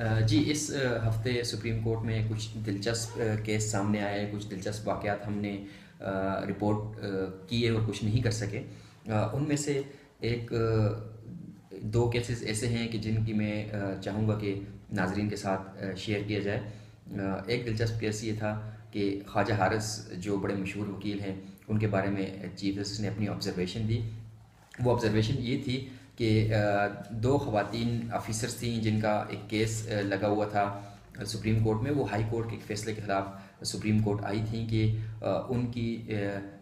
जी, इस हफ़्ते supreme court में कुछ दिलचस्प केस सामने आए हैं, कुछ दिलचस्प वाक़यात हमने रिपोर्ट किए और कुछ नहीं कर सके। उनमें से एक 2 केसेस ऐसे हैं कि जिनकी मैं चाहूँगा कि नाज़रीन के साथ शेयर किया जाए। एक दिलचस्प केस ये था कि ख्वाजा हारिस जो बड़े मशहूर वकील हैं, उनके बारे में चीफ जस्टिस ने अपनी ऑब्ज़र्वेशन दी। वो ऑब्ज़र्वेशन ये थी कि दो ख़वातीन ऑफिसर्स थीं जिनका एक केस लगा हुआ था सुप्रीम कोर्ट में। वो हाई कोर्ट के एक फ़ैसले के ख़िलाफ़ सुप्रीम कोर्ट आई थी कि उनकी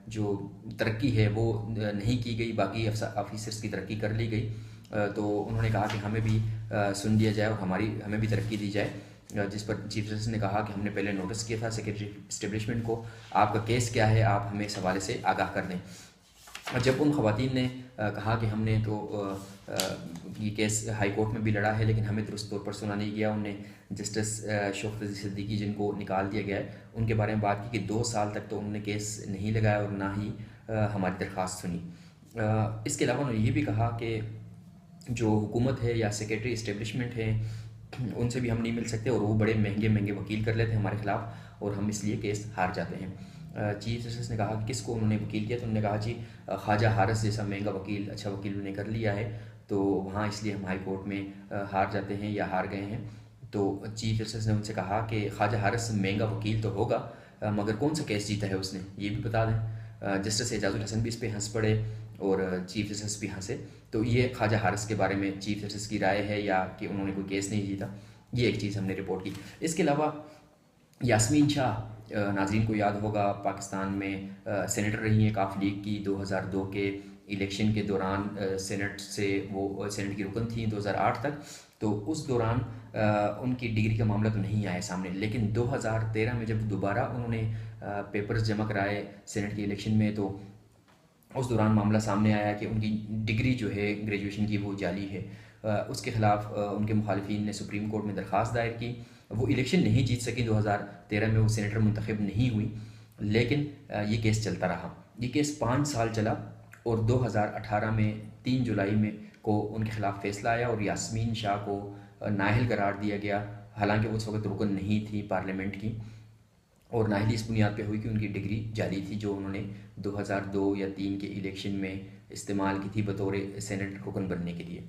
जो तरक्की है वो नहीं की गई, बाकी ऑफिसर्स की तरक्की कर ली गई। तो उन्होंने कहा कि हमें भी सुन लिया जाए और हमें भी तरक्की दी जाए। जिस पर चीफ जस्टिस ने कहा कि हमने पहले नोटिस किया था सेक्रेटरी इस्टेब्लिशमेंट को, आपका केस क्या है, आप हमें इस हवाले से आगाह कर दें। जब उन ख़वातीन ने कहा कि हमने तो ये केस हाई कोर्ट में भी लड़ा है लेकिन हमें दुरुस्त तौर पर सुना नहीं गया, उनने जस्टिस शौकत अज़ीज़ सिद्दीकी जिनको निकाल दिया गया है उनके बारे में बात की कि 2 साल तक तो उन्होंने केस नहीं लगाया और ना ही हमारी दरख्वास्त सुनी। इसके अलावा उन्होंने ये भी कहा कि जो हुकूमत है या सेक्रेटरी इस्टेब्लिशमेंट है उनसे भी हम नहीं मिल सकते और वो बड़े महंगे महंगे वकील कर लेते हैं हमारे ख़िलाफ़ और हम इसलिए केस हार जाते हैं। चीफ जस्टिस ने कहा कि किसको उन्होंने वकील किया, तो उन्होंने कहा जी ख्वाजा हारिस जैसा महंगा वकील, अच्छा वकील उन्होंने कर लिया है, तो वहाँ इसलिए हम हाई कोर्ट में हार जाते हैं या हार गए हैं। तो चीफ जस्टिस ने उनसे कहा कि ख्वाजा हारिस महंगा वकील तो होगा मगर कौन सा केस जीता है उसने, ये भी बता दें। जस्टिस एजाजुल हसन भी इस पर हंस पड़े और चीफ जस्टिस भी हंसे। तो ये ख्वाजा हारिस के बारे में चीफ जस्टिस की राय है या कि उन्होंने कोई केस नहीं जीता, ये एक चीज़ हमने रिपोर्ट की। इसके अलावा यास्मीन शाह, नाज़रीन को याद होगा, पाकिस्तान में सेनेटर रही हैं काफ लीग की। 2002 के इलेक्शन के दौरान सेनेट से वो सेनेट की रुकन थी 2008 तक। तो उस दौरान उनकी डिग्री का मामला तो नहीं आया सामने, लेकिन 2013 में जब दोबारा उन्होंने पेपर्स जमा कराए सेनेट के इलेक्शन में, तो उस दौरान मामला सामने आया कि उनकी डिग्री जो है ग्रेजुएशन की वो जाली है। उसके ख़िलाफ़ उनके मुखालिफिन ने सुप्रीम कोर्ट में दरख्वास्त दायर की। वो इलेक्शन नहीं जीत सकी, 2013 में वो सेनेटर मुंतखब नहीं हुई, लेकिन ये केस चलता रहा। ये केस 5 साल चला और 2018 में 3 जुलाई में को उनके ख़िलाफ़ फ़ैसला आया और यास्मीन शाह को नाअहल करार दिया गया, हालांकि वो उस वक्त रुकन नहीं थी पार्लियामेंट की, और नाअहली इस बुनियाद पे हुई कि उनकी डिग्री जाली थी जो उन्होंने 2002 या 3 के इलेक्शन में इस्तेमाल की थी बतौर सेनेट रुकन बनने के लिए।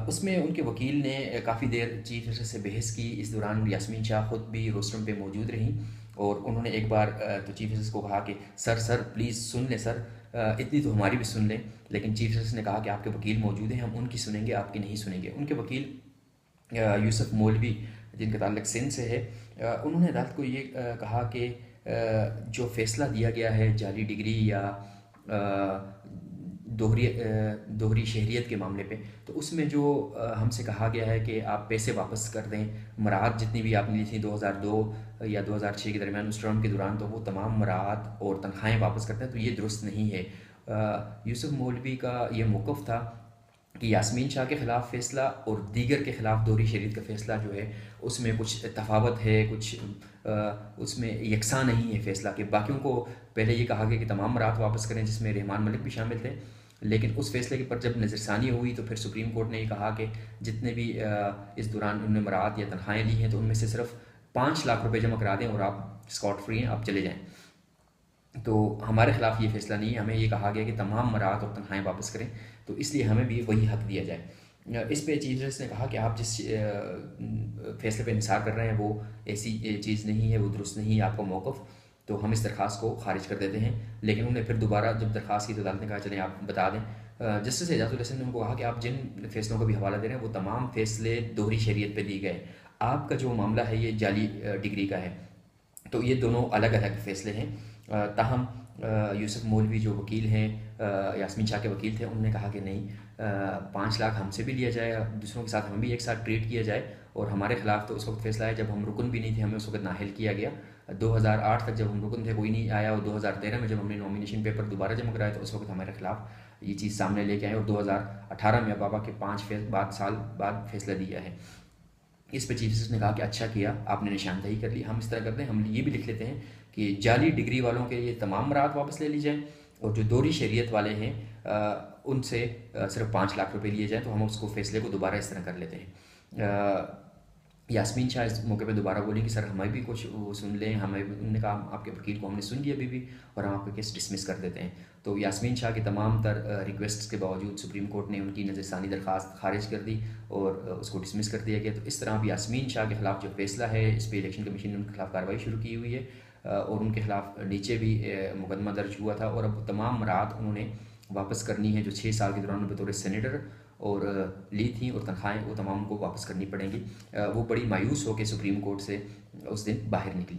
उसमें उनके वकील ने काफ़ी देर चीफ जस्टिस से बहस की। इस दौरान यास्मीन शाह ख़ुद भी रोस्टरम पे मौजूद रहीं और उन्होंने एक बार तो चीफ जस्टिस को कहा कि सर प्लीज़ सुन लें सर, इतनी तो हमारी भी सुन लें। लेकिन चीफ जस्टिस ने कहा कि आपके वकील मौजूद हैं, हम उनकी सुनेंगे, आपकी नहीं सुनेंगे। उनके वकील यूसुफ मौलवी जिनका ताल्लुक सिंध से है, उन्होंने अदालत को ये कहा कि जो फ़ैसला दिया गया है जाली डिग्री या दोहरी शहरियत के मामले पे, तो उसमें जो हमसे कहा गया है कि आप पैसे वापस कर दें, मराहत जितनी भी आपने ली थी 2002 या 2006 के दरमियान उस टर्म के दौरान, तो वो तमाम मराहत और तनख्वाहें वापस करते हैं, तो ये दुरुस्त नहीं है। यूसुफ मौलवी का ये मौक़िफ़ था कि यास्मीन शाह के ख़िलाफ़ फ़ैसला और दीगर के ख़िलाफ़ दोहरी शरीयत का फ़ैसला जो है उसमें कुछ तफावत है, कुछ उसमें यकसा नहीं है फ़ैसला कि बाकियों को पहले ये कहा गया कि तमाम मराहत वापस करें जिसमें रहमान मलिक भी शामिल थे, लेकिन उस फैसले के पर जब नज़रसानी हुई तो फिर सुप्रीम कोर्ट ने ये कहा कि जितने भी इस दौरान उन्होंने मराहत या तनख्वाहें ली हैं तो उनमें से सिर्फ 5 लाख रुपए जमा करा दें और आप स्कॉट फ्री हैं, आप चले जाएँ। तो हमारे ख़िलाफ़ ये फ़ैसला नहीं है, हमें ये कहा गया कि तमाम मराहत और तनख्वाहें वापस करें, तो इसलिए हमें भी वही हक़ दिया जाए। इस पे चीफ जस्टिस ने कहा कि आप जिस फ़ैसले पे इंसार कर रहे हैं वो ऐसी चीज़ नहीं है, वो दुरुस्त नहीं है आपका मौक़िफ़, तो हम इस दरख्वास्त को खारिज कर देते हैं। लेकिन उन्होंने फिर दोबारा जब दरख्वास्त की तो अदालत ने कहा चलें आप बता दें। जस्टिस एजाजुल हसन ने उनको कहा कि आप जिन फ़ैसलों का भी हवाला दे रहे हैं वो तमाम फ़ैसले दोहरी शरीयत पे दिए गए, आपका जो मामला है ये जाली डिग्री का है, तो ये दोनों अलग अलग फ़ैसले हैं। ताहम यूसुफ मौलवी जो वकील हैं, यास्मीन शाह के वकील थे, उन्होंने कहा कि नहीं, 5 लाख हमसे भी लिया जाए, दूसरों के साथ हमें भी एक साथ ट्रीट किया जाए, और हमारे ख़िलाफ़ तो उस वक्त फ़ैसला है जब हम रुकन भी नहीं थे, हमें उस वक्त नाअहल किया गया। 2008 तक जब हम रुकन थे कोई नहीं आया, और 2013 में जब हमने नॉमिनेशन पेपर दोबारा जमा कराया तो उस वक्त हमारे ख़िलाफ़ ये चीज़ सामने लेके आए, और 2018 में बाबा के 5 साल बाद फ़ैसला दिया है। इस पर चीफ जस्टिस ने कहा कि अच्छा किया आपने निशानदही कर ली, हम इस तरह करते हैं, हम ये भी लिख लेते हैं कि जाली डिग्री वालों के ये तमाम मराहत वापस ले ली जाए और जो दोहरी शरीयत वाले हैं उनसे सिर्फ 5 लाख रुपए लिए जाएँ, तो हम उसको फ़ैसले को दोबारा इस तरह कर लेते हैं। यास्मीन शाह इस मौके पे दोबारा बोली कि सर हमें भी कुछ वो सुन लें, हमें भी, उन्होंने कहा आपके वकील को हमने सुन लिया अभी भी और हम आपका केस डिसमिस कर देते हैं। तो यास्मीन शाह की तमाम तर रिक्वेस्ट के बावजूद सुप्रीम कोर्ट ने उनकी नज़रसानी दरख्वास्त खारिज कर दी और उसको डिसमिस कर दिया गया। तो इस तरह अब यास्मीन शाह के ख़िलाफ़ जो फैसला है, इस पर इलेक्शन कमीशन ने उनके खिलाफ कार्रवाई शुरू की हुई है और उनके खिलाफ नीचे भी मुकदमा दर्ज हुआ था और अब तमाम मराहत उन्होंने वापस करनी है जो 6 साल के दौरान बतौर सेनेटर और ली थी और तनख्वाहें वो तमाम उनको वापस करनी पड़ेंगी। वो बड़ी मायूस होकर सुप्रीम कोर्ट से उस दिन बाहर निकली।